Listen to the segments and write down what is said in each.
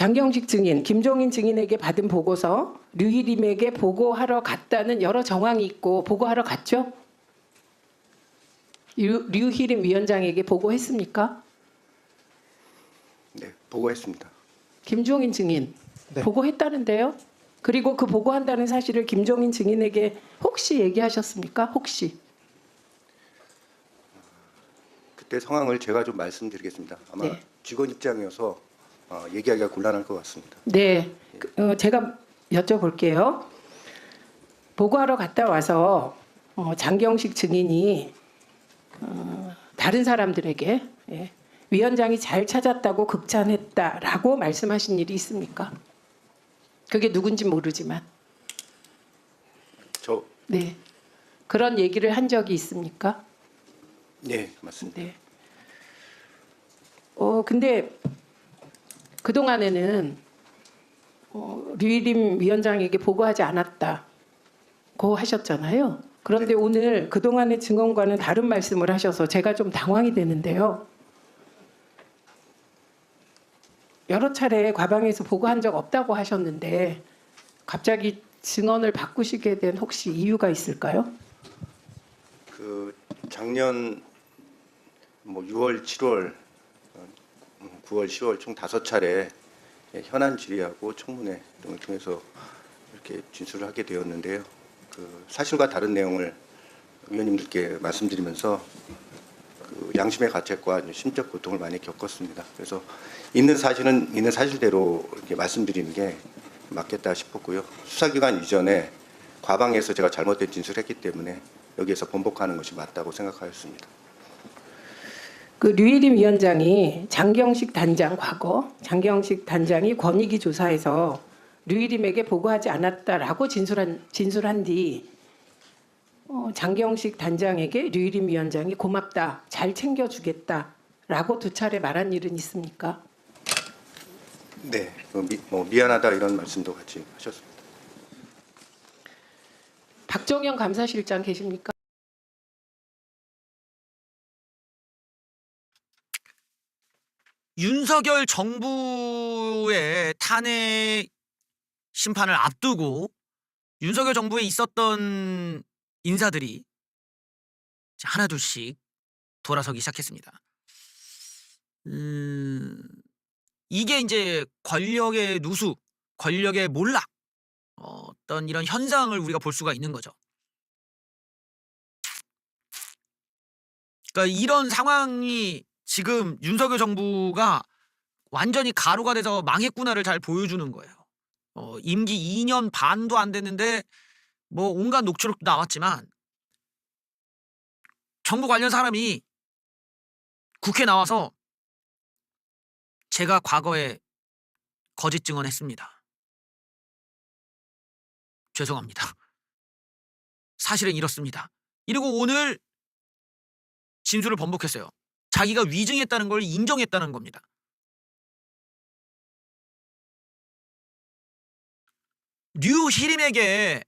장경식 증인, 김종인 증인에게 받은 보고서 류희림에게 보고하러 갔다는 여러 정황이 있고 보고하러 갔죠? 류희림 위원장에게 보고했습니까? 네, 보고했습니다. 김종인 증인 네. 보고했다는데요. 그리고 그 보고한다는 사실을 김종인 증인에게 혹시 얘기하셨습니까? 혹시? 그때 상황을 제가 좀 말씀드리겠습니다. 아마 네. 직원 입장이어서 얘기하기가 곤란할 것 같습니다. 네, 제가 여쭤볼게요. 보고하러 갔다 와서 장경식 증인이 다른 사람들에게 위원장이 잘 찾았다고 극찬했다라고 말씀하신 일이 있습니까? 그게 누군지 모르지만. 네, 그런 얘기를 한 적이 있습니까? 네, 맞습니다. 네. 근데 그동안에는 류희림 위원장에게 보고하지 않았다고 하셨잖아요. 그런데 네. 오늘 그동안의 증언과는 다른 말씀을 하셔서 제가 좀 당황이 되는데요. 여러 차례 과방에서 보고한 적 없다고 하셨는데 갑자기 증언을 바꾸시게 된 혹시 이유가 있을까요? 그 작년 6월, 7월, 9월, 10월 총 5차례 현안 질의하고 청문회 등을 통해서 이렇게 진술을 하게 되었는데요. 그 사실과 다른 내용을 위원님들께 말씀드리면서 그 양심의 가책과 심적 고통을 많이 겪었습니다. 그래서 있는 사실은 있는 사실대로 이렇게 말씀드리는 게 맞겠다 싶었고요. 수사기관 이전에 과방에서 제가 잘못된 진술을 했기 때문에 여기에서 번복하는 것이 맞다고 생각하였습니다. 그 류희림 위원장이 장경식 단장 과거 장경식 단장이 권익위 조사에서 류희림에게 보고하지 않았다라고 진술한 뒤 장경식 단장에게 류희림 위원장이 고맙다, 잘 챙겨주겠다라고 2차례 말한 일은 있습니까? 네, 미안하다 이런 말씀도 같이 하셨습니다. 박정현 감사실장 계십니까? 윤석열 정부의 탄핵 심판을 앞두고 윤석열 정부에 있었던 인사들이 하나둘씩 돌아서기 시작했습니다. 이게 이제 권력의 누수, 권력의 몰락, 어떤 이런 현상을 우리가 볼 수가 있는 거죠. 그러니까 이런 상황이 지금 윤석열 정부가 완전히 가루가 돼서 망했구나를 잘 보여주는 거예요. 임기 2년 반도 안 됐는데 뭐 온갖 녹취록도 나왔지만 정부 관련 사람이 국회에 나와서 제가 과거에 거짓 증언했습니다. 죄송합니다. 사실은 이렇습니다. 이러고 오늘 진술을 번복했어요. 자기가 위증했다는 걸 인정했다는 겁니다. 류희림에게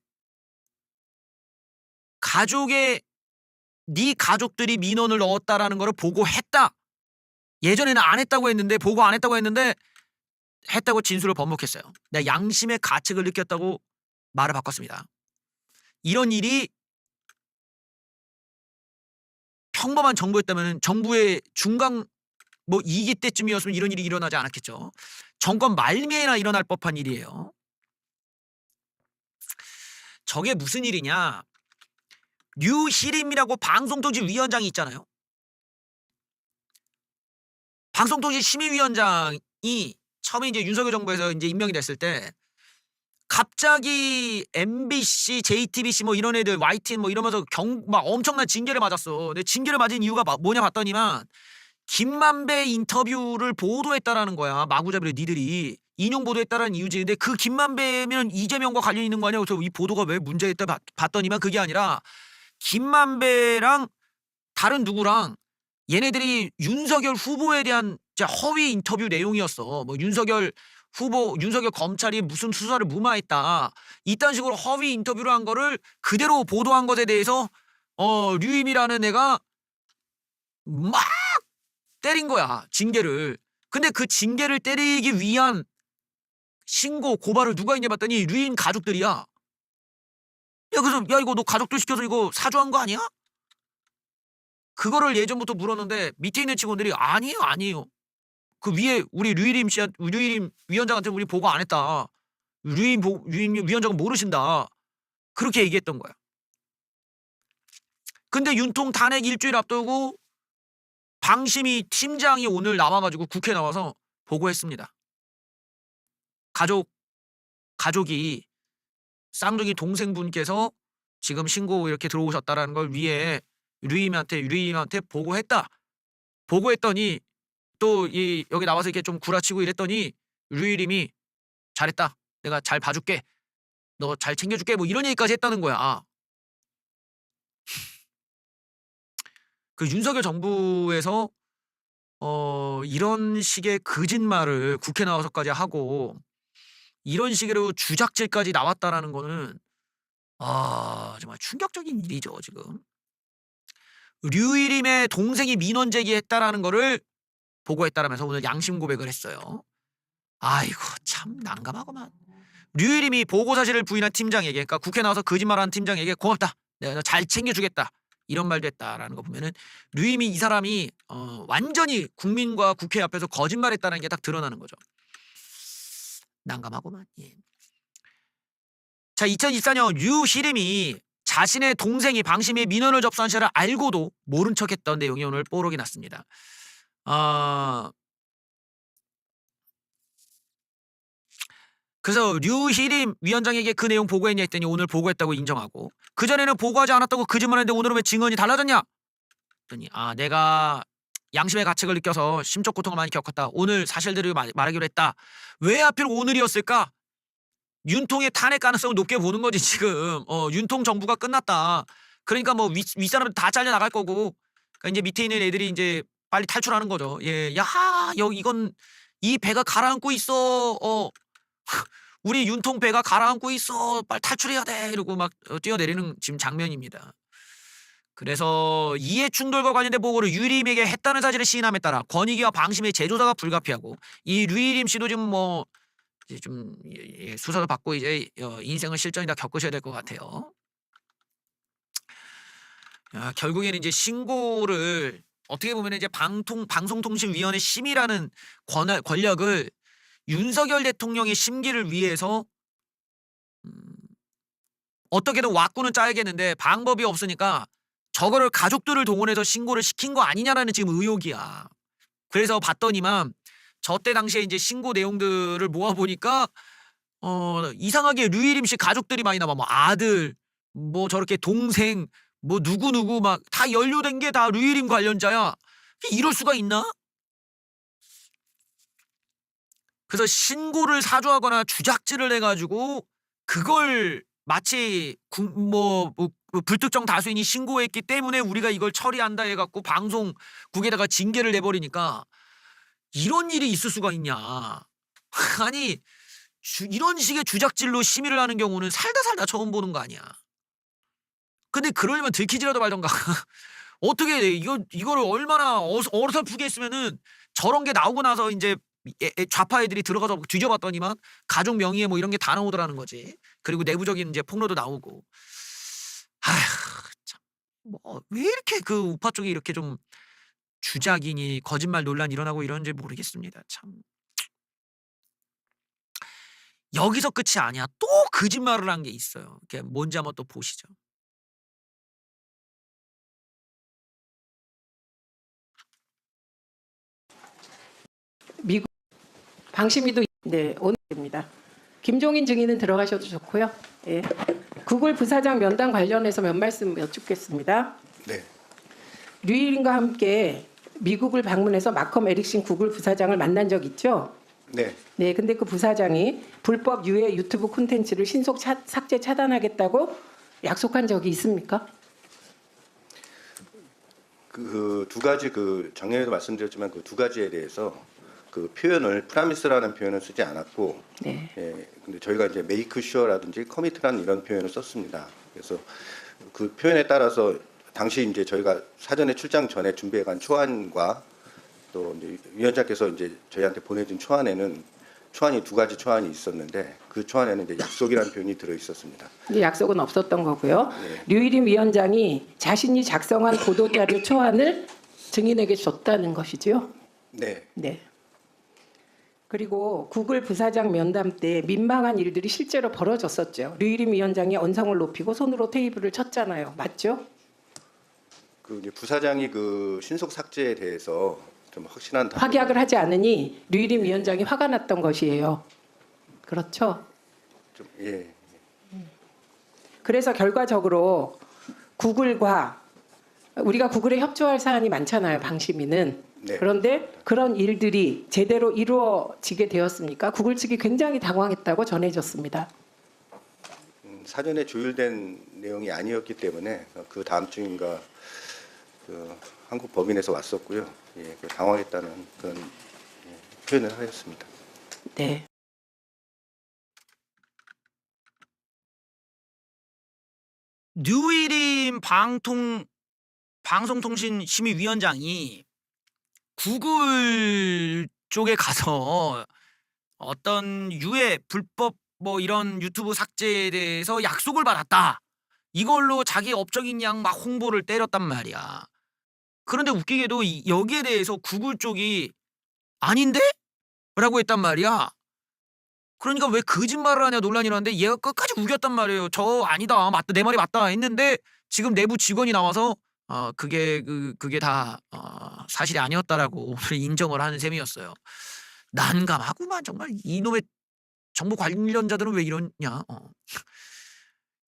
네 가족들이 민원을 넣었다라는 걸 보고했다. 예전에는 안 했다고 했는데 보고 안 했다고 했는데 했다고 진술을 번복했어요. 내가 양심의 가책을 느꼈다고 말을 바꿨습니다. 이런 일이 평범한 정부였다면 정부의 중간 2기 때쯤이었으면 이런 일이 일어나지 않았겠죠. 정권 말미에나 일어날 법한 일이에요. 저게 무슨 일이냐? 류희림이라고 방송통신위원장이 있잖아요. 방송통신심의위원장이 처음에 이제 윤석열 정부에서 이제 임명이 됐을 때 갑자기 MBC, JTBC 이런 애들 YTN 이러면서 막 엄청난 징계를 맞았어. 근데 징계를 맞은 이유가 뭐냐 봤더니만 김만배 인터뷰를 보도했다라는 거야. 마구잡이로 니들이 인용 보도했다라는 이유지. 근데 그 김만배면 이재명과 관련 있는 거 아니야? 그래서 이 보도가 왜 문제였다 봤더니만 그게 아니라 김만배랑 다른 누구랑 얘네들이 윤석열 후보에 대한 허위 인터뷰 내용이었어. 윤석열 후보, 윤석열 검찰이 무슨 수사를 무마했다. 이딴 식으로 허위 인터뷰를 한 거를 그대로 보도한 것에 대해서 류임이라는 애가 막 때린 거야. 징계를. 근데 그 징계를 때리기 위한 신고 고발을 누가 했냐 봤더니 류인 가족들이야. 야 그래서 야 이거 너 가족들 시켜서 이거 사주한 거 아니야? 그거를 예전부터 물었는데 밑에 있는 직원들이 아니에요. 그 위에 우리 류일임 위원장한테 우리 보고 안 했다. 류임 위원장은 모르신다. 그렇게 얘기했던 거야. 근데 윤통 탄핵 일주일 앞두고 방심이 팀장이 오늘 나와가지고 국회 나와서 보고했습니다. 가족이 쌍둥이 동생분께서 지금 신고 이렇게 들어오셨다라는 걸 위에 류임한테 보고했다. 보고했더니 또 여기 나와서 이렇게 좀 구라치고 이랬더니 류일임이 잘했다. 내가 잘 봐줄게. 너 잘 챙겨줄게. 뭐 이런 얘기까지 했다는 거야. 그 윤석열 정부에서 이런 식의 거짓말을 국회 나와서까지 하고 이런 식으로 주작질까지 나왔다라는 거는 정말 충격적인 일이죠 지금. 류일임의 동생이 민원 제기했다라는 거를 보고했다라면서 오늘 양심 고백을 했어요. 아이고 참 난감하구만. 류일임이 보고 사실을 부인한 팀장에게, 그러니까 국회 나와서 거짓말한 팀장에게 고맙다. 내가 너 잘 챙겨주겠다. 이런 말도 했다라는 거 보면은 류일임이 이 사람이 완전히 국민과 국회 앞에서 거짓말했다는 게 딱 드러나는 거죠. 난감하구만. 예. 자, 2024년 류일임이 자신의 동생이 방심의 민원을 접수한 시를 알고도 모른 척했던 내용이 오늘 뽀록이 났습니다. 그래서 류일임 위원장에게 그 내용 보고했냐 했더니 오늘 보고했다고 인정하고, 그전에는 보고하지 않았다고 거짓말했는데 오늘은 왜 증언이 달라졌냐? 했더니 내가 양심의 가책을 느껴서 심적 고통을 많이 겪었다. 오늘 사실대로 말하기로 했다. 왜 하필 오늘이었을까? 윤통의 탄핵 가능성을 높게 보는 거지 지금. 윤통 정부가 끝났다. 그러니까 뭐 윗사람들 다 잘려 나갈 거고, 그러니까 이제 밑에 있는 애들이 이제 빨리 탈출하는 거죠. 예, 이건 이 배가 가라앉고 있어. 우리 윤통 배가 가라앉고 있어. 빨리 탈출해야 돼. 이러고 막 뛰어내리는 지금 장면입니다. 그래서 이해 충돌과 관련된 보고를 류일임에게 했다는 사실을 시인함에 따라 권익위와 방심의 재조사가 불가피하고, 이 류일임 씨도 지금 뭐 이제 좀 수사도 받고 이제 인생을 실전이 다 겪으셔야 될 것 같아요. 결국에는 이제 신고를 어떻게 보면 이제 방송통신위원회 심의라는 권력을 윤석열 대통령의 심기를 위해서 어떻게든 왁구는 짜야겠는데 방법이 없으니까 저거를 가족들을 동원해서 신고를 시킨 거 아니냐라는 지금 의혹이야. 그래서 봤더니만 저때 당시에 이제 신고 내용들을 모아보니까 이상하게 류일임 씨 가족들이 많이 나와. 뭐 아들, 뭐 저렇게 동생, 뭐 누구 막 다 연루된 게 다 류일임 관련자야. 이럴 수가 있나? 그래서 신고를 사주하거나 주작질을 해가지고 그걸 마치 불특정 다수인이 신고했기 때문에 우리가 이걸 처리한다 해갖고 방송국에다가 징계를 내버리니까 이런 일이 있을 수가 있냐. 아니 이런 식의 주작질로 심의를 하는 경우는 살다 처음 보는 거 아니야. 근데 그러려면 들키지라도 말던가. 어떻게 이거를 얼마나 어설프게 했으면은 저런 게 나오고 나서 이제 좌파 애들이 들어가서 뒤져봤더니만 가족 명의에 뭐 이런 게 다 나오더라는 거지. 그리고 내부적인 이제 폭로도 나오고. 아휴 참, 뭐 왜 이렇게 그 우파 쪽이 이렇게 좀 주작이니 거짓말 논란 일어나고 이런지 모르겠습니다. 참. 여기서 끝이 아니야. 또 거짓말을 한 게 있어요. 그게 뭔지 한번 또 보시죠. 미국 방심위도 오늘입니다. 김종인 증인은 들어가셔도 좋고요. 예. 구글 부사장 면담 관련해서 몇 말씀 여쭙겠습니다. 네. 류일임과 함께 미국을 방문해서 마컴 에릭슨 구글 부사장을 만난 적 있죠? 네. 네, 근데 그 부사장이 불법 유해 유튜브 콘텐츠를 신속 삭제 차단하겠다고 약속한 적이 있습니까? 그 두 가지 작년에도 말씀드렸지만 그 두 가지에 대해서 그 표현을 프라미스라는 표현을 쓰지 않았고, 네. 예, 근데 저희가 이제 메이크 슈어라든지 커미트라는 이런 표현을 썼습니다. 그래서 그 표현에 따라서 당시 이제 저희가 사전에 출장 전에 준비해간 초안과 또 이제 위원장께서 이제 저희한테 보내준 초안에는 초안이 두 가지 초안이 있었는데 그 초안에는 이제 약속이라는 표현이 들어 있었습니다. 이 약속은 없었던 거고요. 네. 류일임 위원장이 자신이 작성한 보도자료 초안을 증인에게 줬다는 것이지요. 네, 네. 그리고 구글 부사장 면담 때 민망한 일들이 실제로 벌어졌었죠. 류일임 위원장이 언성을 높이고 손으로 테이블을 쳤잖아요. 맞죠? 그 이제 부사장이 그 신속 삭제에 대해서 좀 확실한 답변을 확약을 하지 않으니 류일임 위원장이 화가 났던 것이에요. 그렇죠? 좀 예. 그래서 결과적으로 구글과 우리가 구글에 협조할 사안이 많잖아요. 방심위는. 네. 그런데 그런 일들이 제대로 이루어지게 되었습니까? 구글 측이 굉장히 당황했다고 전해졌습니다. 사전에 조율된 내용이 아니었기 때문에 그 다음 주인가 그 한국 법인에서 왔었고요. 예, 그 당황했다는 그런 표현을 하였습니다. 네. 류일임 방송통신심의위원장이 구글 쪽에 가서 어떤 유해 불법 뭐 이런 유튜브 삭제에 대해서 약속을 받았다. 이걸로 자기 업적인 양 막 홍보를 때렸단 말이야. 그런데 웃기게도 여기에 대해서 구글 쪽이 아닌데? 라고 했단 말이야. 그러니까 왜 거짓말을 하냐 논란이 나는데 얘가 끝까지 우겼단 말이에요. 저 아니다. 맞다. 내 말이 맞다. 했는데 지금 내부 직원이 나와서 그게 다 사실이 아니었다라고 인정을 하는 셈이었어요. 난감하구만 정말 이놈의 정부 관련자들은 왜 이러냐.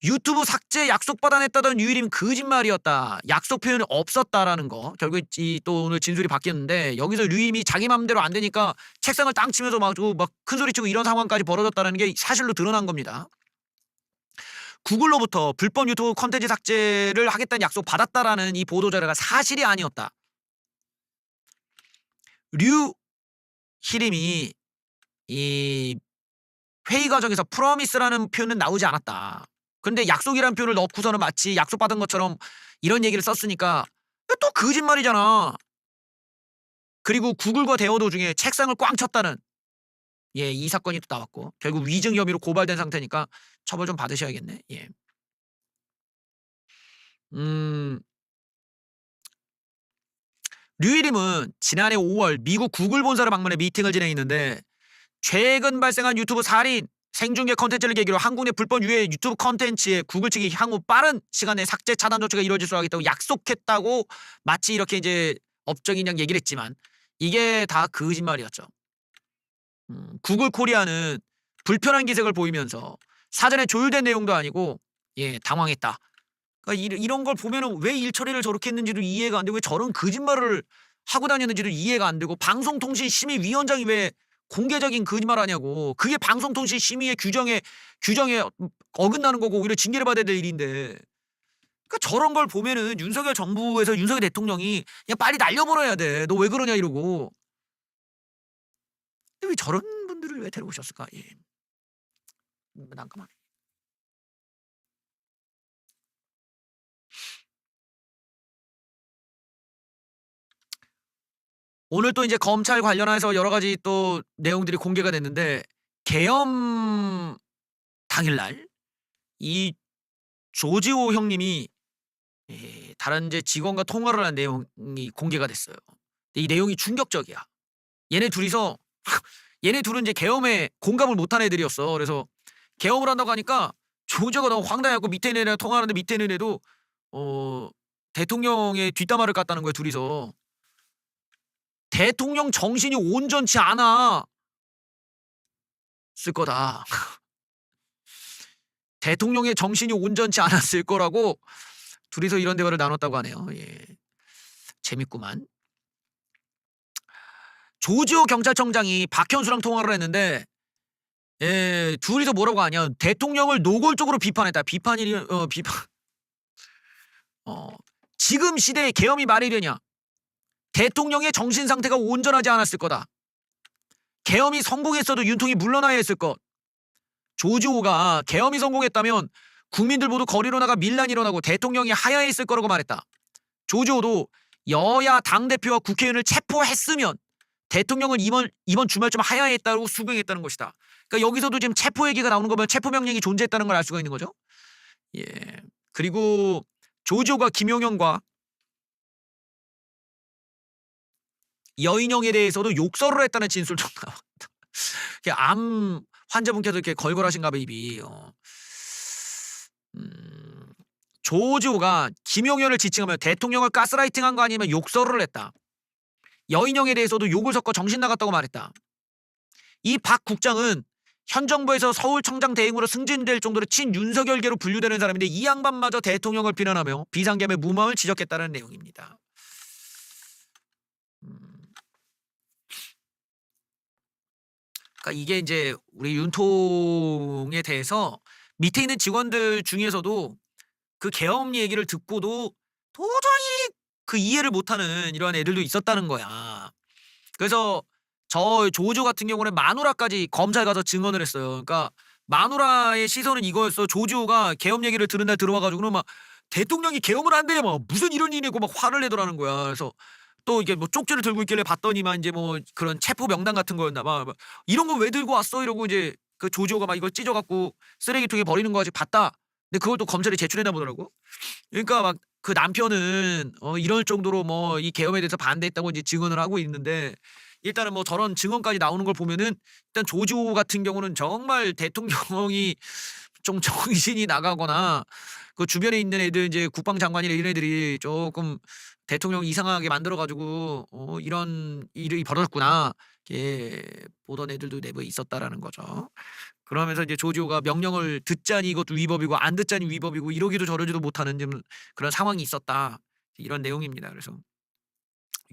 유튜브 삭제 약속 받아냈다던 유일임 거짓말이었다. 약속 표현이 없었다라는 거. 결국 또 오늘 진술이 바뀌었는데 여기서 류임이 자기 맘대로 안 되니까 책상을 땅 치면서 막 큰 소리 치고 이런 상황까지 벌어졌다는 게 사실로 드러난 겁니다. 구글로부터 불법 유튜브 콘텐츠 삭제를 하겠다는 약속 받았다라는 이 보도자료가 사실이 아니었다. 류희림이 이 회의 과정에서 프로미스라는 표현은 나오지 않았다. 근데 약속이라는 표현을 넣고서는 마치 약속받은 것처럼 이런 얘기를 썼으니까 또 거짓말이잖아. 그리고 구글과 대화 도중에 책상을 꽝 쳤다는 이 사건이 또 나왔고 결국 위증 혐의로 고발된 상태니까 처벌 좀 받으셔야겠네. 예. 류일임은 지난해 5월 미국 구글 본사를 방문해 미팅을 진행했는데 최근 발생한 유튜브 살인 생중계 컨텐츠를 계기로 한국 내 불법 유해 유튜브 컨텐츠에 구글 측이 향후 빠른 시간에 삭제 차단 조치가 이루어질 수 있다고 약속했다고 마치 이렇게 이제 업적인 양 얘기를 했지만 이게 다 거짓말이었죠. 구글 코리아는 불편한 기색을 보이면서 사전에 조율된 내용도 아니고 당황했다. 그러니까 이런 걸 보면은 왜 일 처리를 저렇게 했는지도 이해가 안 되고 왜 저런 거짓말을 하고 다녔는지도 이해가 안 되고 방송통신심의위원장이 왜 공개적인 거짓말 하냐고. 그게 방송통신 심의의 규정에 어긋나는 거고 오히려 징계를 받아야 될 일인데. 그러니까 저런 걸 보면은 윤석열 정부에서 윤석열 대통령이 그냥 빨리 날려버려야 돼. 너 왜 그러냐 이러고. 근데 왜 저런 분들을 왜 데려오셨을까? 예. 난감하네. 오늘 또 이제 검찰 관련해서 여러 가지 또 내용들이 공개가 됐는데 계엄 당일날 이 조지호 형님이 다른 이제 직원과 통화를 한 내용이 공개가 됐어요. 근데 이 내용이 충격적이야. 얘네 둘은 이제 계엄에 공감을 못한 애들이었어. 그래서 계엄을 한다고 하니까 조지호가 너무 황당해갖고 밑에 있는 애랑 통화하는데 밑에 있는 애도 대통령의 뒷담화를 깠다는 거야 둘이서. 대통령 정신이 온전치 않아 쓸 거다. 대통령의 정신이 온전치 않았을 거라고 둘이서 이런 대화를 나눴다고 하네요. 예. 재밌구만. 조지호 경찰청장이 박현수랑 통화를 했는데 둘이서 뭐라고 하냐. 대통령을 노골적으로 비판했다. 비판. 지금 시대에 계엄이 말이 되냐. 대통령의 정신 상태가 온전하지 않았을 거다. 계엄이 성공했어도 윤통이 물러나야 했을 것. 조지호가 계엄이 성공했다면 국민들 모두 거리로 나가 밀란이 일어나고 대통령이 하야했을 거라고 말했다. 조지호도 여야 당대표와 국회의원을 체포했으면 대통령은 이번 주말쯤 하야했다고 수긍했다는 것이다. 그러니까 여기서도 지금 체포 얘기가 나오는 거 보면 체포 명령이 존재했다는 걸 알 수가 있는 거죠. 예. 그리고 조지호가 김용현과 여인영에 대해서도 욕설을 했다는 진술도 나왔다. 암 환자분께서 이렇게 걸걸하신가 봐 입이. 조지호가 김용현을 지칭하며 대통령을 가스라이팅한 거 아니면 욕설을 했다. 여인영에 대해서도 욕을 섞어 정신 나갔다고 말했다. 이 박 국장은 현 정부에서 서울청장 대행으로 승진될 정도로 친윤석열계로 분류되는 사람인데 이 양반마저 대통령을 비난하며 비상계엄의 무모함을 지적했다는 내용입니다. 그러니까 이게 이제 우리 윤통에 대해서 밑에 있는 직원들 중에서도 그 계엄 얘기를 듣고도 도저히 그 이해를 못하는 이런 애들도 있었다는 거야. 그래서 저 조조 같은 경우는 마누라까지 검찰 가서 증언을 했어요. 그러니까 마누라의 시선은 이거였어. 조지호가 계엄 얘기를 들은 날 들어와가지고는 막 대통령이 계엄을 한대 막 무슨 이런 일이고 막 화를 내더라는 거야. 그래서 또 이게 뭐 쪽지를 들고 있길래 봤더니만 이제 뭐 그런 체포 명단 같은 거였나 봐. 막 이런 거 왜 들고 왔어? 이러고 이제 그 조지호가 막 이걸 찢어갖고 쓰레기통에 버리는 거 아직 봤다. 근데 그걸 또 검찰에 제출했나 보더라고. 그러니까 막 그 남편은 이럴 정도로 뭐 이 계엄에 대해서 반대했다고 이제 증언을 하고 있는데 일단은 뭐 저런 증언까지 나오는 걸 보면은 일단 조지호 같은 경우는 정말 대통령이 좀 정신이 나가거나 그 주변에 있는 애들 이제 국방장관이나 이런 애들이 조금 대통령 이상하게 만들어가지고 이런 일이 벌어졌구나 이렇게 보던 애들도 내부에 있었다라는 거죠. 그러면서 이제 조지호가 명령을 듣자니 이것도 위법이고 안 듣자니 위법이고 이러기도 저러지도 못하는 좀 그런 상황이 있었다 이런 내용입니다. 그래서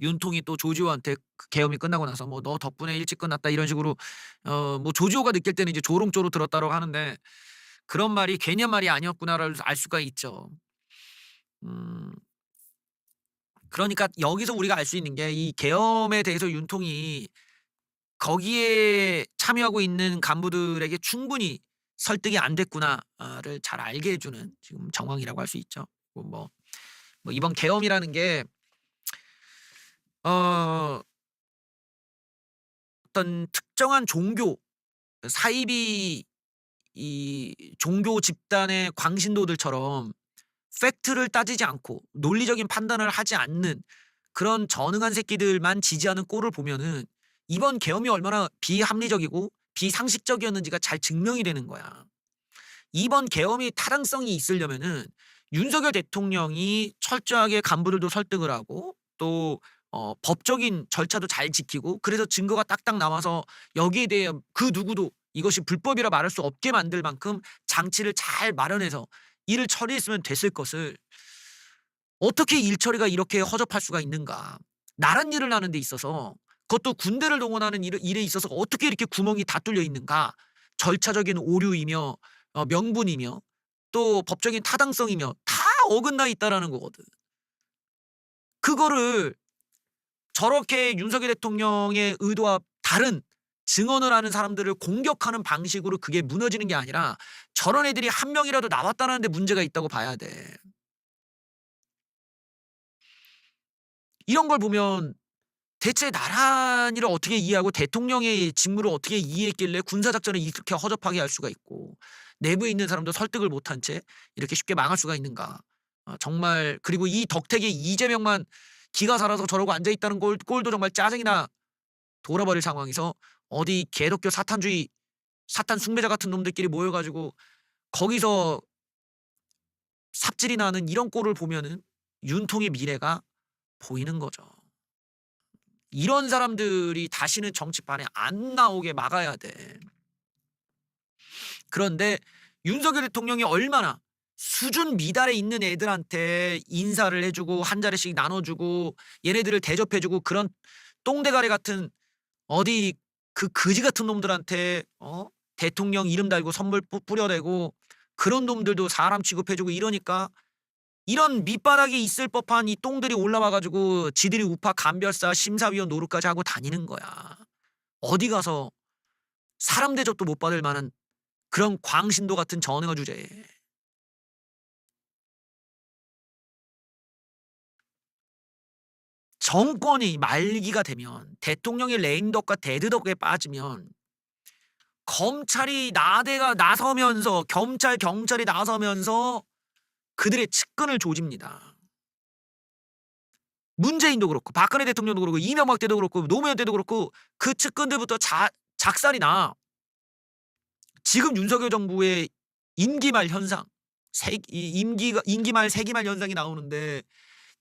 윤통이 또 조지호한테 그 계엄이 끝나고 나서 뭐 너 덕분에 일찍 끝났다 이런 식으로 뭐 조지호가 느낄 때는 이제 조롱조로 들었다고 하는데 그런 말이 괜한 말이 아니었구나를 알 수가 있죠. 음. 그러니까 여기서 우리가 알 수 있는 게 이 계엄에 대해서 윤통이 거기에 참여하고 있는 간부들에게 충분히 설득이 안 됐구나를 잘 알게 해주는 지금 정황이라고 할 수 있죠. 뭐 이번 계엄이라는 게 어떤 특정한 종교 사이비 이 종교 집단의 광신도들처럼 팩트를 따지지 않고 논리적인 판단을 하지 않는 그런 전응한 새끼들만 지지하는 꼴을 보면은 이번 계엄이 얼마나 비합리적이고 비상식적이었는지가 잘 증명이 되는 거야. 이번 계엄이 타당성이 있으려면은 윤석열 대통령이 철저하게 간부들도 설득을 하고 또 법적인 절차도 잘 지키고 그래서 증거가 딱딱 나와서 여기에 대해 그 누구도 이것이 불법이라 말할 수 없게 만들 만큼 장치를 잘 마련해서 일을 처리했으면 됐을 것을 어떻게 일 처리가 이렇게 허접할 수가 있는가. 나란 일을 하는 데 있어서 그것도 군대를 동원하는 일에 있어서 어떻게 이렇게 구멍이 다 뚫려 있는가. 절차적인 오류이며 명분이며 또 법적인 타당성이며 다 어긋나 있다라는 거거든. 그거를 저렇게 윤석열 대통령의 의도와 다른 증언을 하는 사람들을 공격하는 방식으로 그게 무너지는 게 아니라 저런 애들이 한 명이라도 나왔다는 데 문제가 있다고 봐야 돼. 이런 걸 보면 대체 나란 일을 어떻게 이해하고 대통령의 직무를 어떻게 이해했길래 군사작전을 이렇게 허접하게 할 수가 있고 내부에 있는 사람도 설득을 못한 채 이렇게 쉽게 망할 수가 있는가. 정말 그리고 이 덕택에 이재명만 기가 살아서 저러고 앉아있다는 꼴도 정말 짜증이나 돌아버릴 상황에서 어디 개독교 사탄주의 사탄 숭배자 같은 놈들끼리 모여가지고 거기서 삽질이 나는 이런 꼴을 보면은 윤통의 미래가 보이는 거죠. 이런 사람들이 다시는 정치판에 안 나오게 막아야 돼. 그런데 윤석열 대통령이 얼마나 수준 미달에 있는 애들한테 인사를 해주고 한 자리씩 나눠주고 얘네들을 대접해주고 그런 똥대가리 같은 어디 그 거지 같은 놈들한테 대통령 이름 달고 선물 뿌려대고 그런 놈들도 사람 취급해주고 이러니까 이런 밑바닥에 있을 법한 이 똥들이 올라와가지고 지들이 우파 감별사 심사위원 노릇까지 하고 다니는 거야. 어디 가서 사람 대접도 못 받을 만한 그런 광신도 같은 전응어 주제에. 정권이 말기가 되면 대통령의 레임덕과 데드덕에 빠지면 검찰이 나서면서 경찰이 나서면서 그들의 측근을 조집니다. 문재인도 그렇고 박근혜 대통령도 그렇고 이명박 때도 그렇고 노무현 때도 그렇고 그 측근들부터 작살이 나. 지금 윤석열 정부의 임기말 현상, 임기말 세기말 현상이 나오는데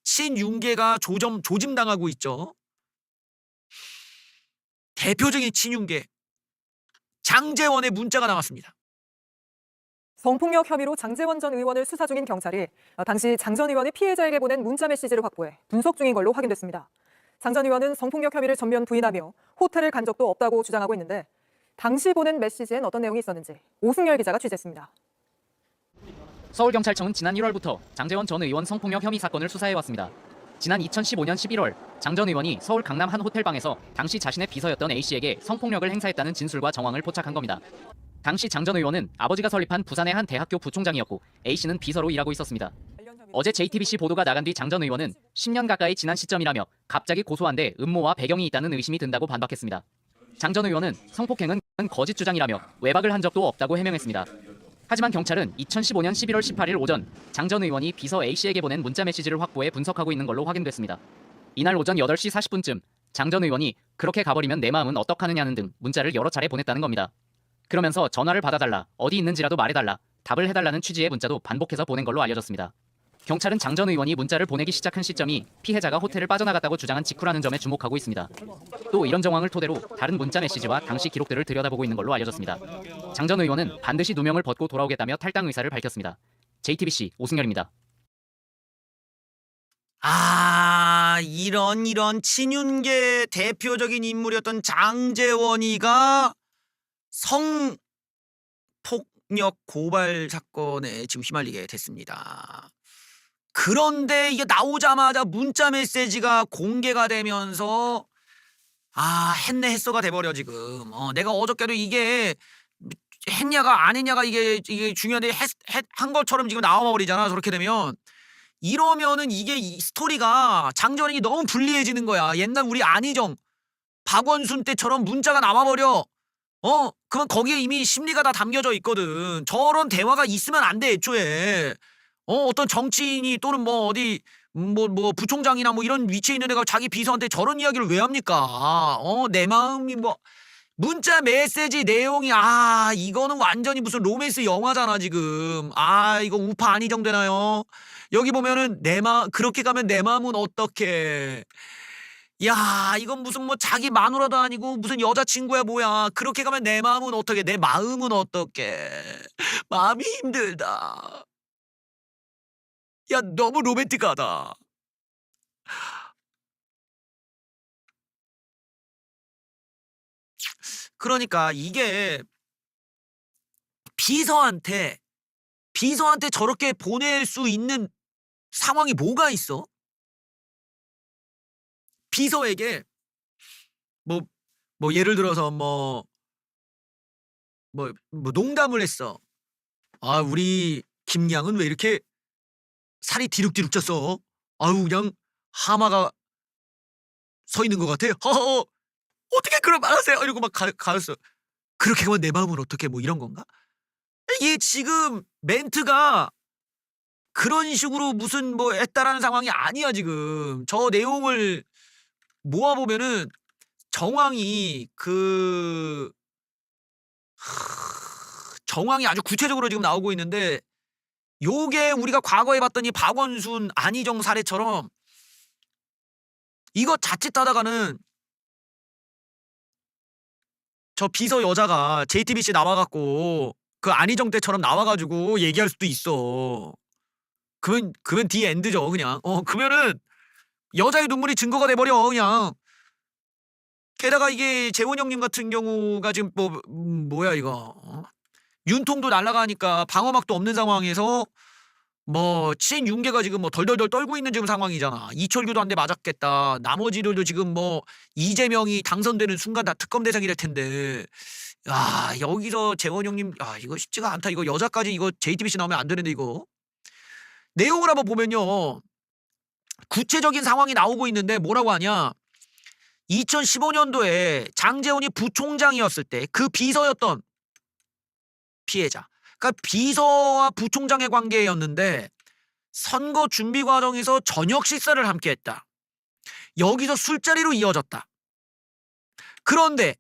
친윤계가 조짐당하고 있죠. 대표적인 친윤계 장제원의 문자가 나왔습니다. 성폭력 혐의로 장제원 전 의원을 수사 중인 경찰이 당시 장 전 의원이 피해자에게 보낸 문자 메시지를 확보해 분석 중인 걸로 확인됐습니다. 장 전 의원은 성폭력 혐의를 전면 부인하며 호텔을 간 적도 없다고 주장하고 있는데 당시 보낸 메시지엔 어떤 내용이 있었는지 오승열 기자가 취재했습니다. 서울경찰청은 지난 1월부터 장제원 전 의원 성폭력 혐의 사건을 수사해왔습니다. 지난 2015년 11월 장 전 의원이 서울 강남 한 호텔방에서 당시 자신의 비서였던 A씨에게 성폭력을 행사했다는 진술과 정황을 포착한 겁니다. 당시 장 전 의원은 아버지가 설립한 부산의 한 대학교 부총장이었고 A씨는 비서로 일하고 있었습니다. 어제 JTBC 보도가 나간 뒤 장 전 의원은 10년 가까이 지난 시점이라며 갑자기 고소한데 음모와 배경이 있다는 의심이 든다고 반박했습니다. 장 전 의원은 성폭행은 거짓 주장이라며 외박을 한 적도 없다고 해명했습니다. 하지만 경찰은 2015년 11월 18일 오전 장 전 의원이 비서 A씨에게 보낸 문자 메시지를 확보해 분석하고 있는 걸로 확인됐습니다. 이날 오전 8시 40분쯤 장 전 의원이 그렇게 가버리면 내 마음은 어떡하느냐는 등 문자를 여러 차례 보냈다는 겁니다. 그러면서 전화를 받아달라, 어디 있는지라도 말해달라, 답을 해달라는 취지의 문자도 반복해서 보낸 걸로 알려졌습니다. 경찰은 장 전 의원이 문자를 보내기 시작한 시점이 피해자가 호텔을 빠져나갔다고 주장한 직후라는 점에 주목하고 있습니다. 또 이런 정황을 토대로 다른 문자 메시지와 당시 기록들을 들여다보고 있는 걸로 알려졌습니다. 장 전 의원은 반드시 누명을 벗고 돌아오겠다며 탈당 의사를 밝혔습니다. JTBC 오승열입니다. 이런 친윤계 대표적인 인물이었던 장제원이가 성폭력 고발 사건에 지금 휘말리게 됐습니다. 그런데 이게 나오자마자 문자 메시지가 공개가 되면서 했어가 돼버려 지금. 내가 어저께도 이게 했냐가 안 했냐가 이게 중요한데 한 것처럼 지금 나와버리잖아. 저렇게 되면 이러면은 이게 이 스토리가 장전이 너무 불리해지는 거야. 옛날 우리 안희정, 박원순 때처럼 문자가 나와버려. 그러면 거기에 이미 심리가 다 담겨져 있거든. 저런 대화가 있으면 안 돼, 애초에. 어떤 정치인이 또는 뭐 어디 뭐 부총장이나 뭐 이런 위치에 있는 애가 자기 비서한테 저런 이야기를 왜 합니까? 내 마음이 뭐 문자 메시지 내용이 이거는 완전히 무슨 로맨스 영화잖아 지금. 이거 우파 안희정 되나요? 여기 보면은 그렇게 가면 내 마음은 어떡해. 야, 이건 무슨 뭐 자기 마누라도 아니고 무슨 여자친구야 뭐야. 그렇게 가면 내 마음은 어떡해. 내 마음은 어떡해. 마음이 힘들다. 야, 너무 로맨틱하다. 그러니까 이게 비서한테 저렇게 보낼 수 있는 상황이 뭐가 있어? 비서에게 뭐 예를 들어서 뭐 농담을 했어. 우리 김양은 왜 이렇게 살이 디룩디룩 쪘어? 그냥 하마가 서 있는 것 같아. 어떻게 그런 말 하세요? 이러고 막 가렸어. 그렇게 하면 내 마음은 어떻게 뭐 이런 건가? 이게 지금 멘트가 그런 식으로 무슨 뭐 했다라는 상황이 아니야 지금. 저 내용을 모아보면은 정황이 정황이 아주 구체적으로 지금 나오고 있는데 요게 우리가 과거에 봤던 이 박원순 안희정 사례처럼 이거 자칫하다가는 저 비서 여자가 JTBC 나와갖고 그 안희정 때처럼 나와가지고 얘기할 수도 있어. 그러면 디 엔드죠 그냥. 그러면은 여자의 눈물이 증거가 돼버려 그냥. 게다가 이게 재원 형님 같은 경우가 지금 뭐야 이거. 윤통도 날아가니까 방어막도 없는 상황에서 뭐 친윤계가 지금 뭐 덜덜덜 떨고 있는 지금 상황이잖아. 이철규도 한 대 맞았겠다. 나머지들도 지금 뭐 이재명이 당선되는 순간 다 특검 대상이 될 텐데. 야, 여기서 재원 형님 이거 쉽지가 않다. 이거 여자까지 이거 JTBC 나오면 안 되는데 이거. 내용을 한번 보면요. 구체적인 상황이 나오고 있는데 뭐라고 하냐? 2015년도에 장제원이 부총장이었을 때 그 비서였던 피해자. 그러니까 비서와 부총장의 관계였는데 선거 준비 과정에서 저녁 식사를 함께 했다. 여기서 술자리로 이어졌다. 그런데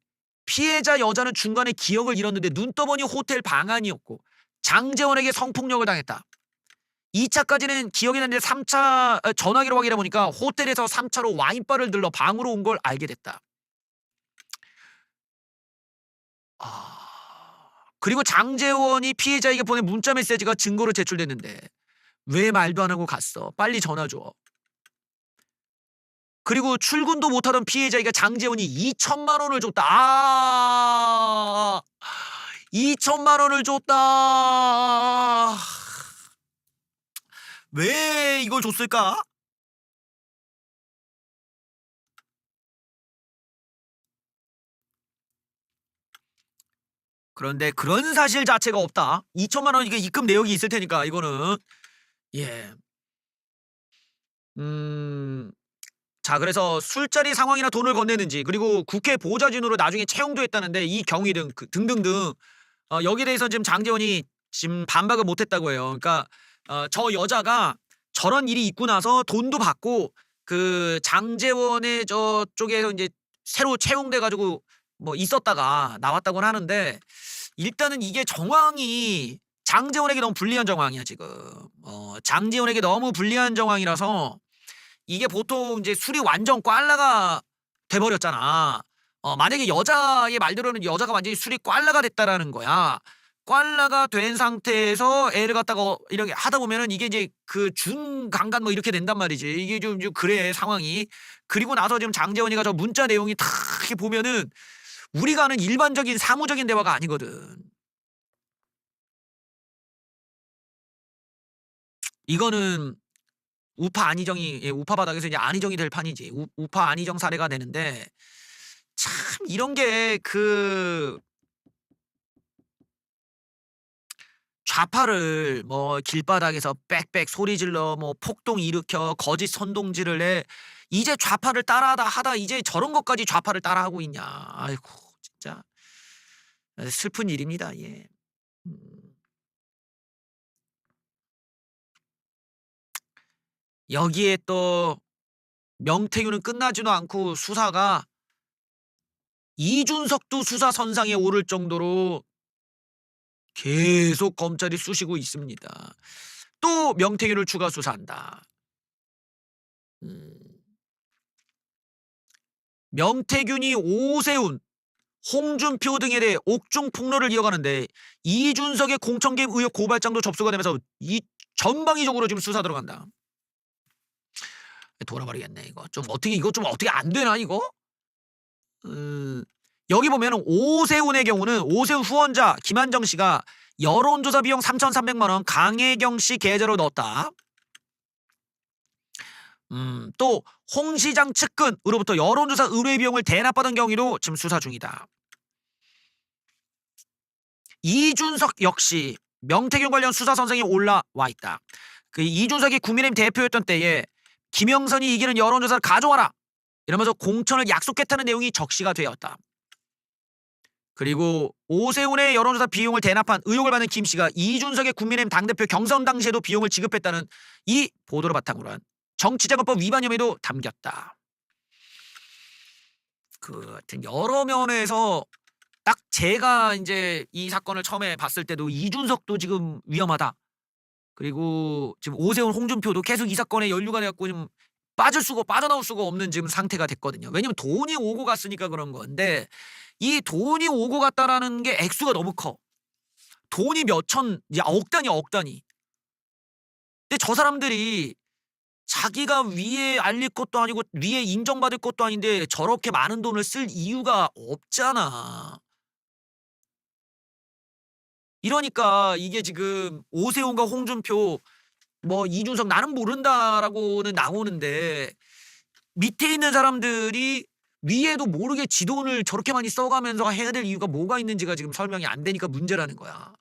피해자 여자는 중간에 기억을 잃었는데 눈 떠보니 호텔 방 안이었고 장제원에게 성폭력을 당했다. 2차까지는 기억이 나는데 3차 전화기로 확인해 보니까 호텔에서 3차로 와인바를 들러 방으로 온 걸 알게 됐다. 그리고 장제원이 피해자에게 보낸 문자 메시지가 증거로 제출됐는데 왜 말도 안 하고 갔어? 빨리 전화 줘. 그리고 출근도 못하던 피해자에게 장제원이 2천만 원을 줬다. 2천만 원을 줬다. 왜 이걸 줬을까? 그런데 그런 사실 자체가 없다. 2천만 원 이게 입금 내역이 있을 테니까 이거는 예. 자, 그래서 술자리 상황이나 돈을 건네는지 그리고 국회 보좌진으로 나중에 채용도 했다는데 이 경위 등 등등등 여기에 대해서 지금 장제원이 지금 반박을 못했다고 해요. 그러니까 저 여자가 저런 일이 있고 나서 돈도 받고 그 장제원의 저쪽에서 이제 새로 채용돼 가지고 뭐 있었다가 나왔다고는 하는데 일단은 이게 정황이 장제원에게 너무 불리한 정황이야 지금. 장제원에게 너무 불리한 정황이라서 이게 보통 이제 술이 완전 꽐라가 돼버렸잖아. 만약에 여자의 말대로는 여자가 완전히 술이 꽐라가 됐다라는 거야. 꽐라가 된 상태에서 애를 갖다가 이렇게 하다 보면은 이게 이제 그 중강간 뭐 이렇게 된단 말이지. 이게 좀 그래 상황이. 그리고 나서 지금 장제원이가 저 문자 내용이 다 이렇게 보면은 우리가 아는 일반적인 사무적인 대화가 아니거든. 이거는 우파 안희정이 우파 바닥에서 이제 안희정이 될 판이지. 우파 안희정 사례가 되는데 참 이런 게 그 좌파를 뭐 길바닥에서 빽빽 소리 질러 뭐 폭동 일으켜 거짓 선동질을 해 이제 좌파를 따라하다 하다 이제 저런 것까지 좌파를 따라하고 있냐. 아이고 진짜 슬픈 일입니다. 예. 여기에 또 명태균은 끝나지도 않고 수사가 이준석도 수사 선상에 오를 정도로 계속 검찰이 쑤시고 있습니다. 또 명태균을 추가 수사한다. 명태균이 오세훈, 홍준표 등에 대해 옥중 폭로를 이어가는데 이준석의 공천개입 의혹 고발장도 접수가 되면서 이 전방위적으로 지금 수사 들어간다. 돌아버리겠네 이거. 이거 좀 어떻게 안 되나 이거? 여기 보면은 오세훈의 경우는 오세훈 후원자 김한정 씨가 여론조사 비용 3,300만 원 강혜경 씨 계좌로 넣었다. 또 홍 시장 측근으로부터 여론조사 의뢰 비용을 대납받은 경위도 지금 수사 중이다. 이준석 역시 명태균 관련 수사 선상에 올라와 있다. 그 이준석이 국민의힘 대표였던 때에 김영선이 이기는 여론조사를 가져와라 이러면서 공천을 약속했다는 내용이 적시가 되었다. 그리고 오세훈의 여론조사 비용을 대납한 의혹을 받는 김 씨가 이준석의 국민의힘 당대표 경선 당시에도 비용을 지급했다는 이 보도를 바탕으로 한 정치자금법 위반 혐의도 담겼다. 하여튼 여러 면에서 딱 제가 이제 이 사건을 처음에 봤을 때도 이준석도 지금 위험하다. 그리고 지금 오세훈 홍준표도 계속 이 사건에 연루가 돼갖고 지금 빠져나올 수가 없는 지금 상태가 됐거든요. 왜냐면 돈이 오고 갔으니까 그런 건데 이 돈이 오고 갔다라는 게 액수가 너무 커. 돈이 억 단위야, 억 단위. 근데 저 사람들이 자기가 위에 알릴 것도 아니고 위에 인정받을 것도 아닌데 저렇게 많은 돈을 쓸 이유가 없잖아. 이러니까 이게 지금 오세훈과 홍준표 뭐 이준석 나는 모른다라고는 나오는데 밑에 있는 사람들이 위에도 모르게 지 돈을 저렇게 많이 써가면서 해야 될 이유가 뭐가 있는지가 지금 설명이 안 되니까 문제라는 거야.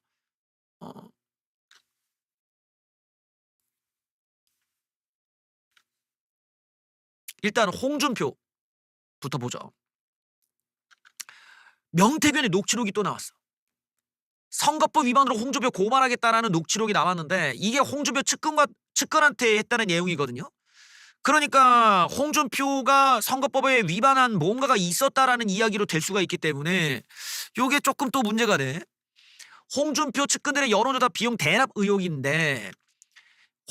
일단 홍준표부터 보죠. 명태균의 녹취록이 또 나왔어. 선거법 위반으로 홍준표 고발하겠다라는 녹취록이 나왔는데 이게 홍준표 측근한테 했다는 내용이거든요. 그러니까 홍준표가 선거법에 위반한 뭔가가 있었다라는 이야기로 될 수가 있기 때문에 이게 조금 또 문제가 돼. 홍준표 측근들의 여론조사 비용 대납 의혹인데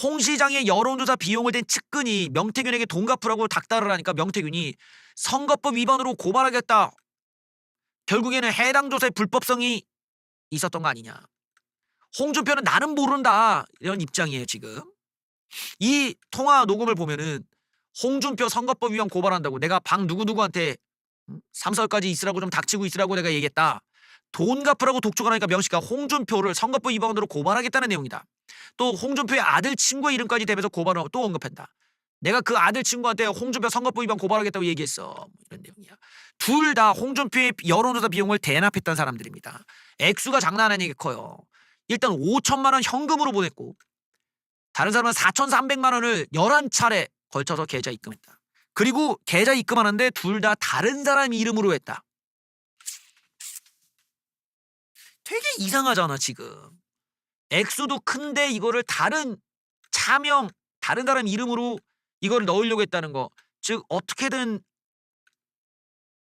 홍 시장의 여론조사 비용을 댄 측근이 명태균에게 돈 갚으라고 닥달을 하니까 명태균이 선거법 위반으로 고발하겠다. 결국에는 해당 조사의 불법성이 있었던 거 아니냐. 홍준표는 나는 모른다 이런 입장이에요 지금. 이 통화 녹음을 보면은 홍준표 선거법 위반 고발한다고 내가 방 누구누구한테 3, 4월까지 있으라고 좀 닥치고 있으라고 내가 얘기했다. 돈 갚으라고 독촉을 하니까 명시가 홍준표를 선거법 위반으로 고발하겠다는 내용이다. 또 홍준표의 아들 친구의 이름까지 대면서 고발을 또 언급한다. 내가 그 아들 친구한테 홍준표 선거법 위반 고발하겠다고 얘기했어. 뭐 이런 내용이야. 둘 다 홍준표의 여론조사 비용을 대납했던 사람들입니다. 액수가 장난 아니게 커요. 일단 5천만 원 현금으로 보냈고 다른 사람은 4,300만 원을 11차례 걸쳐서 계좌 입금했다. 그리고 계좌 입금하는데 둘 다 다른 사람 이름으로 했다. 되게 이상하잖아 지금. 액수도 큰데 이거를 다른 차명 다른 사람 이름으로 이걸 넣으려고 했다는 거. 즉 어떻게든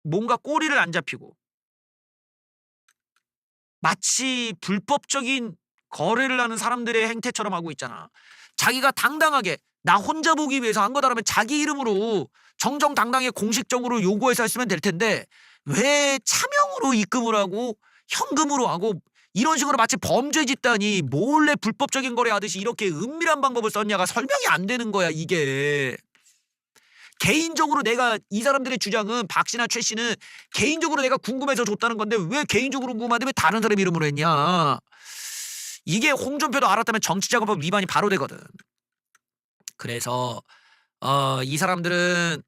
뭔가 꼬리를 안 잡히고 마치 불법적인 거래를 하는 사람들의 행태처럼 하고 있잖아. 자기가 당당하게 나 혼자 보기 위해서 한 거다라면 자기 이름으로 정정당당하게 공식적으로 요구해서 했으면 될 텐데 왜 차명으로 입금을 하고 현금으로 하고 이런 식으로 마치 범죄 집단이 몰래 불법적인 거래 하듯이 이렇게 은밀한 방법을 썼냐가 설명이 안 되는 거야 이게. 개인적으로 내가 이 사람들의 주장은 박 씨나 최 씨는 개인적으로 내가 궁금해서 줬다는 건데 왜 개인적으로 궁금한데 왜 다른 사람 이름으로 했냐. 이게 홍준표도 알았다면 정치자금법 위반이 바로 되거든. 그래서 이 사람들은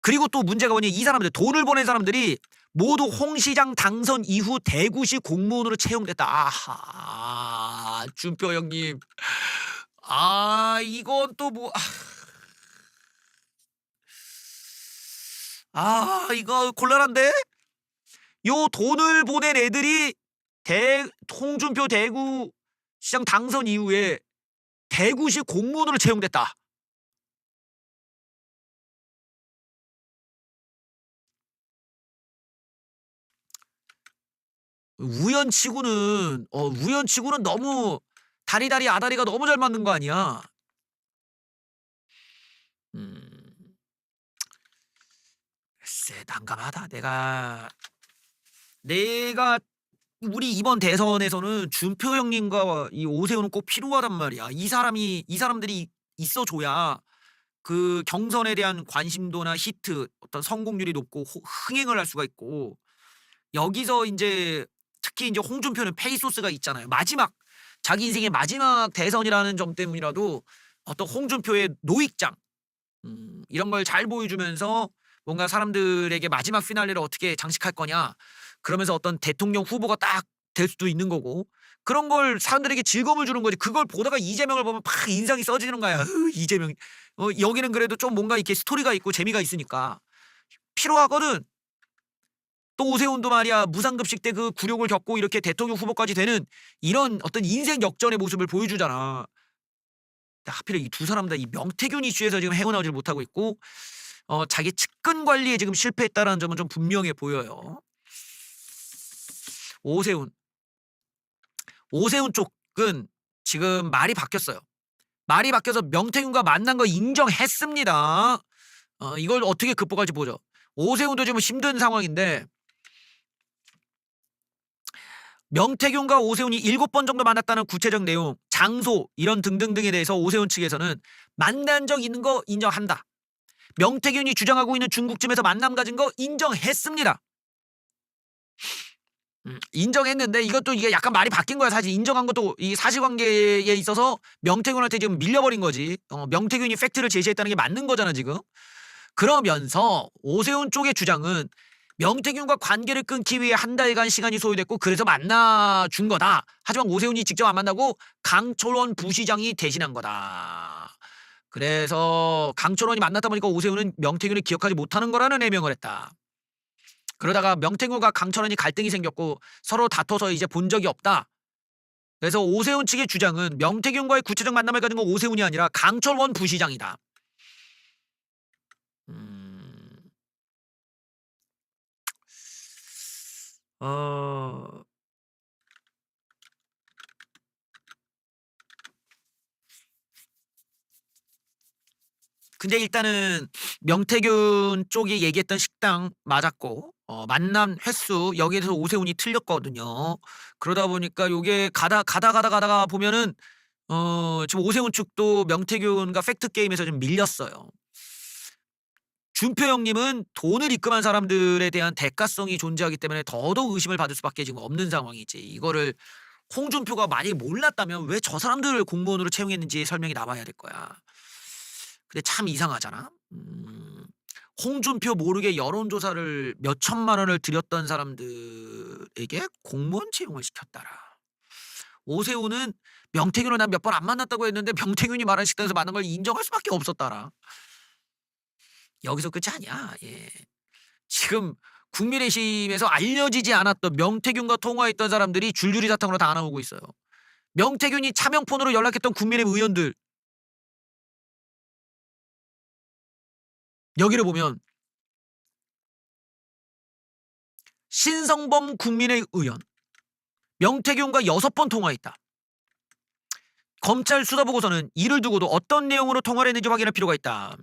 그리고 또 문제가 뭐냐 이 사람들 돈을 보낸 사람들이 모두 홍 시장 당선 이후 대구시 공무원으로 채용됐다. 아하 준표 형님 이건 또 뭐 이거 곤란한데? 요 돈을 보낸 애들이 홍준표 대구시장 당선 이후에 대구시 공무원으로 채용됐다. 우연치고는 너무 다리다리 아다리가 너무 잘 맞는 거 아니야? 글쎄 난감하다. 내가 우리 이번 대선에서는 준표 형님과 이 오세훈은 꼭 필요하단 말이야. 이 사람들이 있어줘야 그 경선에 대한 관심도나 히트, 어떤 성공률이 높고 흥행을 할 수가 있고 여기서 이제 특히 이제 홍준표는 페이소스가 있잖아요. 자기 인생의 마지막 대선이라는 점 때문이라도 어떤 홍준표의 노익장 이런 걸 잘 보여주면서 뭔가 사람들에게 마지막 피날레를 어떻게 장식할 거냐 그러면서 어떤 대통령 후보가 딱 될 수도 있는 거고 그런 걸 사람들에게 즐거움을 주는 거지. 그걸 보다가 이재명을 보면 팍 인상이 써지는 거야. 이재명 여기는 그래도 좀 뭔가 이렇게 스토리가 있고 재미가 있으니까 필요하거든. 또 오세훈도 말이야 무상급식 때 그 굴욕을 겪고 이렇게 대통령 후보까지 되는 이런 어떤 인생 역전의 모습을 보여주잖아. 하필 이 두 사람 다 이 명태균 이슈에서 지금 헤어나오질 못하고 있고 자기 측근 관리에 지금 실패했다라는 점은 좀 분명해 보여요. 오세훈 쪽은 지금 말이 바뀌었어요. 말이 바뀌어서 명태균과 만난 거 인정했습니다. 이걸 어떻게 극복할지 보죠. 오세훈도 지금 힘든 상황인데 명태균과 오세훈이 7번 정도 만났다는 구체적 내용, 장소 이런 등등등에 대해서 오세훈 측에서는 만난 적 있는 거 인정한다. 명태균이 주장하고 있는 중국집에서 만남 가진 거 인정했습니다. 인정했는데 이것도 이게 약간 말이 바뀐 거야. 사실 인정한 것도 이 사실관계에 있어서 명태균한테 지금 밀려버린 거지. 명태균이 팩트를 제시했다는 게 맞는 거잖아 지금. 그러면서 오세훈 쪽의 주장은 명태균과 관계를 끊기 위해 한 달간 시간이 소요됐고 그래서 만나준 거다. 하지만 오세훈이 직접 안 만나고 강철원 부시장이 대신한 거다. 그래서 강철원이 만났다 보니까 오세훈은 명태균을 기억하지 못하는 거라는 해명을 했다. 그러다가 명태균과 강철원이 갈등이 생겼고 서로 다퉈서 이제 본 적이 없다. 그래서 오세훈 측의 주장은 명태균과의 구체적 만남을 가진 건 오세훈이 아니라 강철원 부시장이다. 어... 근데 일단은 명태균 쪽이 얘기했던 식당 맞았고 만남 횟수 여기에 대해서 오세훈이 틀렸거든요. 그러다 보니까 요게 가다가 보면은 지금 오세훈 측도 명태균과 팩트 게임에서 좀 밀렸어요. 준표 형님은 돈을 입금한 사람들에 대한 대가성이 존재하기 때문에 더더욱 의심을 받을 수밖에 지금 없는 상황이지. 이거를 홍준표가 만약에 몰랐다면 왜 저 사람들을 공무원으로 채용했는지 설명이 나와야 될 거야. 근데 참 이상하잖아. 홍준표 모르게 여론조사를 몇 천만 원을 들였던 사람들에게 공무원 채용을 시켰다라. 오세훈은 명태균을 난 몇 번 안 만났다고 했는데 명태균이 말한 식당에서 만난 걸 인정할 수밖에 없었다라. 여기서 끝이 아니야. 예. 지금 국민의힘에서 알려지지 않았던 명태균과 통화했던 사람들이 줄줄이 사탕으로 다 나오고 있어요. 명태균이 차명폰으로 연락했던 국민의힘 의원들. 여기를 보면 신성범 국민의 의원 명태균과 6번 통화했다. 검찰 수사보고서는 이를 두고도 어떤 내용으로 통화를 했는지 확인할 필요가 있다.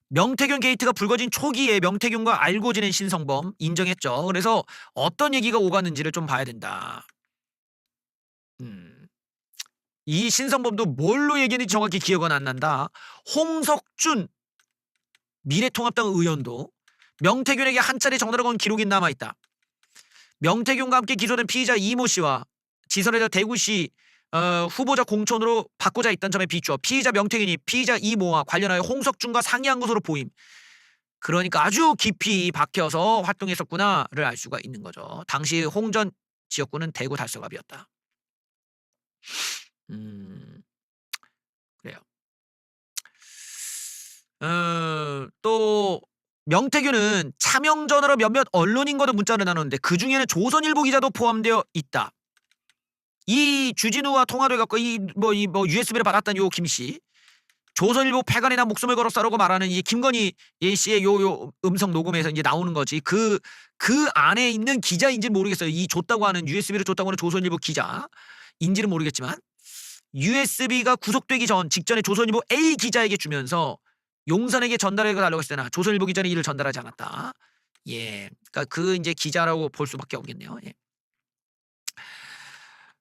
명태균 게이트가 불거진 초기에 명태균과 알고 지낸 신성범 인정했죠. 그래서 어떤 얘기가 오갔는지를 좀 봐야 된다. 이 신성범도 뭘로 얘기했는지 정확히 기억은 안 난다. 홍석준 미래통합당 의원도 명태균에게 한 차례 전화를 건 기록이 남아있다. 명태균과 함께 기소된 피의자 이모 씨와 지선에서 대구시 후보자 공천으로 바꾸자 있다는 점에 비추어 피의자 명태균이 피의자 이모와 관련하여 홍석준과 상의한 것으로 보임. 그러니까 아주 깊이 박혀서 활동했었구나를 알 수가 있는 거죠. 당시 홍전 지역구는 대구 달서갑이었다. 그래요. 또 명태균은 차명 전화로 몇몇 언론인과도 문자를 나눴는데 그 중에는 조선일보 기자도 포함되어 있다. 이 주진우와 통화를 갖고 이 USB를 받았던 요 김씨, 조선일보 폐간에다 목숨을 걸었다라고 말하는 이 김건희 씨의 요 음성 녹음에서 이제 나오는 거지. 그 안에 있는 기자인지 모르겠어요. 이 줬다고 하는 USB를 줬다고 하는 조선일보 기자인지는 모르겠지만 USB가 구속되기 직전에 조선일보 A 기자에게 주면서 용산에게 전달해 달라고 했으나 조선일보 기자는 이를 전달하지 않았다. 예, 그러니까 그 이제 기자라고 볼 수밖에 없겠네요. 예.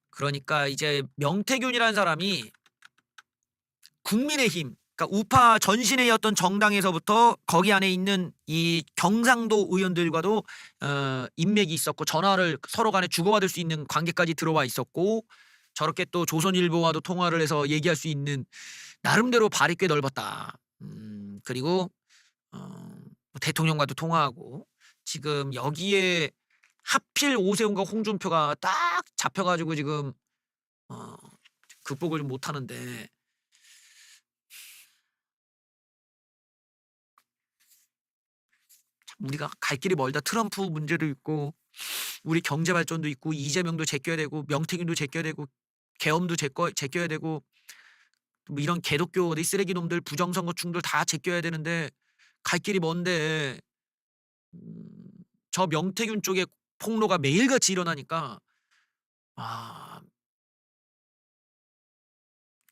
그러니까 이제 명태균이라는 사람이 국민의힘, 그러니까 우파 전신회의였던 정당에서부터 거기 안에 있는 이 경상도 의원들과도 인맥이 있었고 전화를 서로 간에 주고받을 수 있는 관계까지 들어와 있었고 저렇게 또 조선일보와도 통화를 해서 얘기할 수 있는 나름대로 발이 꽤 넓었다. 그리고 대통령과도 통화하고 지금 여기에 하필 오세훈과 홍준표가 딱 잡혀가지고 지금 극복을 좀 못하는데 참 우리가 갈 길이 멀다. 트럼프 문제도 있고 우리 경제 발전도 있고 이재명도 제껴야 되고 명태균도 제껴야 되고 계엄도 제껴야 되고 뭐 이런 개독교 쓰레기 놈들 부정선거충들 다 제껴야 되는데 갈 길이 먼데 저 명태균 쪽에 폭로가 매일같이 일어나니까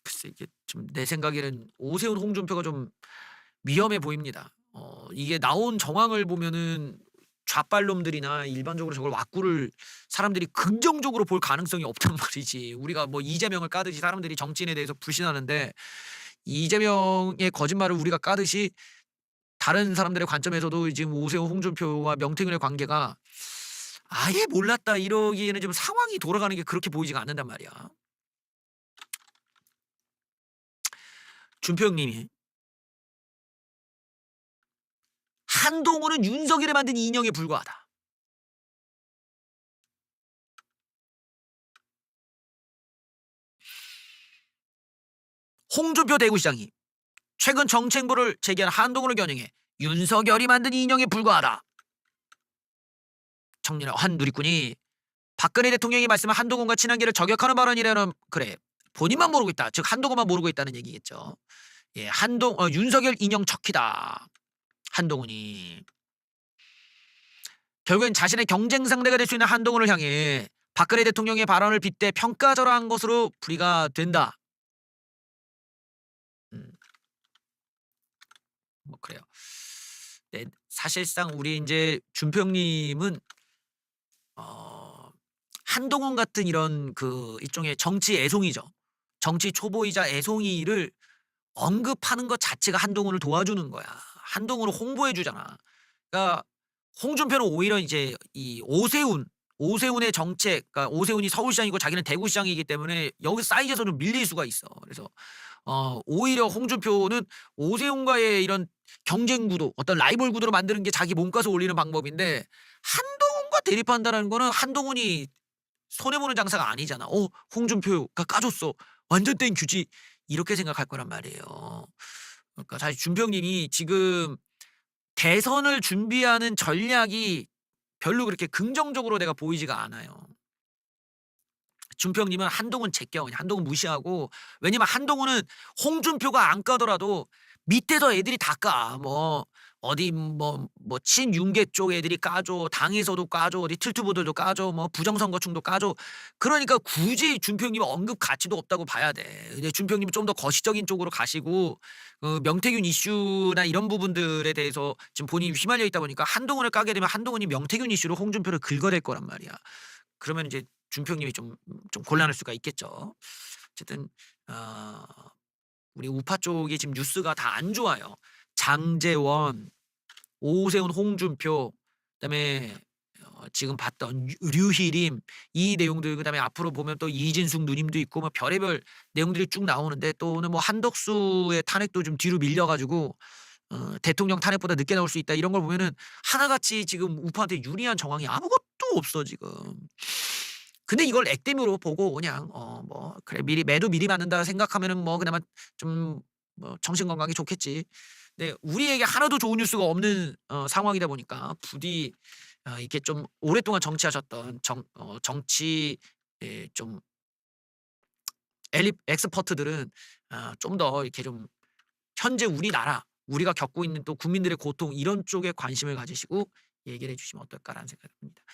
글쎄 이게 좀 내 생각에는 오세훈 홍준표가 좀 위험해 보입니다. 이게 나온 정황을 보면은 좌빨놈들이나 일반적으로 저걸 와꾸를 사람들이 긍정적으로 볼 가능성이 없단 말이지. 우리가 뭐 이재명을 까듯이 사람들이 정치인에 대해서 불신하는데 이재명의 거짓말을 우리가 까듯이 다른 사람들의 관점에서도 지금 오세훈 홍준표와 명태균의 관계가 아예 몰랐다 이러기에는 좀 상황이 돌아가는 게 그렇게 보이지가 않는단 말이야. 준표 형님이 한동훈은 윤석열을 만든 인형에 불과하다. 홍준표 대구시장이 최근 정책부를 제기한 한동훈을 겨냥해 윤석열이 만든 인형에 불과하다. 청년 한 누리꾼이 박근혜 대통령이 말씀한 한동훈과 친한계를 저격하는 발언이라는 그래 본인만 모르고 있다. 즉 한동훈만 모르고 있다는 얘기겠죠. 예, 윤석열 인형 척키다. 한동훈이 결국엔 자신의 경쟁 상대가 될 수 있는 한동훈을 향해 박근혜 대통령의 발언을 빗대 평가절하한 것으로 풀이가 된다. 뭐 그래요. 네, 사실상 우리 이제 준평님은 한동훈 같은 이런 그 일종의 정치 애송이죠. 정치 초보이자 애송이를 언급하는 것 자체가 한동훈을 도와주는 거야. 한동훈을 홍보해 주잖아. 그러니까 홍준표는 오히려 이제 이 오세훈의 정책, 그러니까 오세훈이 서울시장이고 자기는 대구시장이기 때문에 여기 사이즈에서 좀 밀릴 수가 있어. 그래서 오히려 홍준표는 오세훈과의 이런 경쟁 구도, 어떤 라이벌 구도로 만드는 게 자기 몸값을 올리는 방법인데 한동훈과 대립한다는 거는 한동훈이 손해보는 장사가 아니잖아. 홍준표가 까줬어. 완전 땡 규지. 이렇게 생각할 거란 말이에요. 그러니까 사실 준평님이 지금 대선을 준비하는 전략이 별로 그렇게 긍정적으로 내가 보이지가 않아요. 준평님은 한동훈 제껴. 그냥 한동훈 무시하고. 왜냐면 한동훈은 홍준표가 안 까더라도 밑에서 애들이 다 까. 뭐 어디 뭐 친윤계 쪽 애들이 까줘. 당에서도 까줘. 어디 틀투보들도 까줘. 뭐 부정선거충도 까줘. 그러니까 굳이 준평님 언급 가치도 없다고 봐야 돼. 근데 준평님은 좀 더 거시적인 쪽으로 가시고 명태균 이슈나 이런 부분들에 대해서 지금 본인이 휘말려 있다 보니까 한동훈을 까게 되면 한동훈이 명태균 이슈로 홍준표를 긁어댈 거란 말이야. 그러면 이제 준평님이 좀 곤란할 수가 있겠죠. 어쨌든 우리 우파 쪽이 지금 뉴스가 다 안 좋아요. 장제원, 오세훈, 홍준표, 그다음에 지금 봤던 류희림 이 내용들, 그다음에 앞으로 보면 또 이진숙 누님도 있고 뭐 별의별 내용들이 쭉 나오는데, 또는 뭐 한덕수의 탄핵도 좀 뒤로 밀려가지고 대통령 탄핵보다 늦게 나올 수 있다, 이런 걸 보면은 하나같이 지금 우파한테 유리한 정황이 아무것도 없어 지금. 근데 이걸 액땜으로 보고 그냥 뭐 그래 매도 미리 맞는다 생각하면은 뭐 그나마 좀 뭐 정신 건강이 좋겠지. 근데 우리에게 하나도 좋은 뉴스가 없는 상황이다 보니까 부디 이렇게 좀 오랫동안 정치하셨던 정치 좀 엑스퍼트들은 좀 더 이렇게 좀 현재 우리나라, 우리가 겪고 있는 또 국민들의 고통, 이런 쪽에 관심을 가지시고 얘기를 해주시면 어떨까라는 생각이 듭니다.